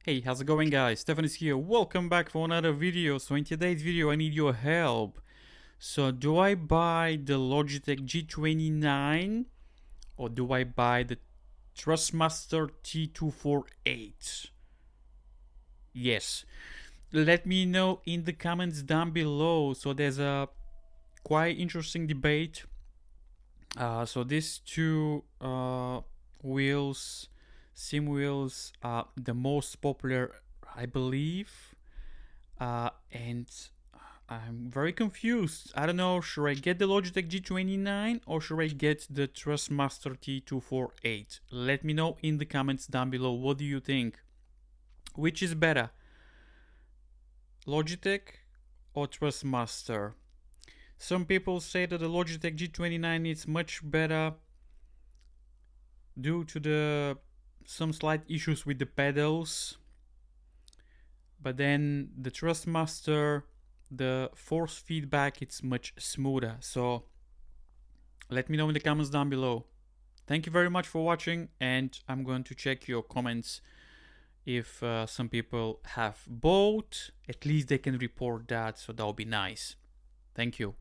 Hey, how's it going guys? Stefan is here. Welcome back for another video. So in today's video I need your help. So do I buy the Logitech G29 or do I buy the Trustmaster T248? Yes. Let me know in the comments down below. So there's a quite interesting debate. So these two wheels, sim wheels, are the most popular, I believe. And I'm very confused. I don't know, should I get the Logitech G29 or should I get the Trustmaster T248? Let me know in the comments down below. What do you think? Which is better? Logitech or Trustmaster? Some people say that the Logitech G29 is much better due to some slight issues with the pedals. But then the Trustmaster, the force feedback, it's much smoother. So let me know in the comments down below. Thank you very much for watching, and I'm going to check your comments. If some people have both, at least they can report that, so that would be nice. Thank you.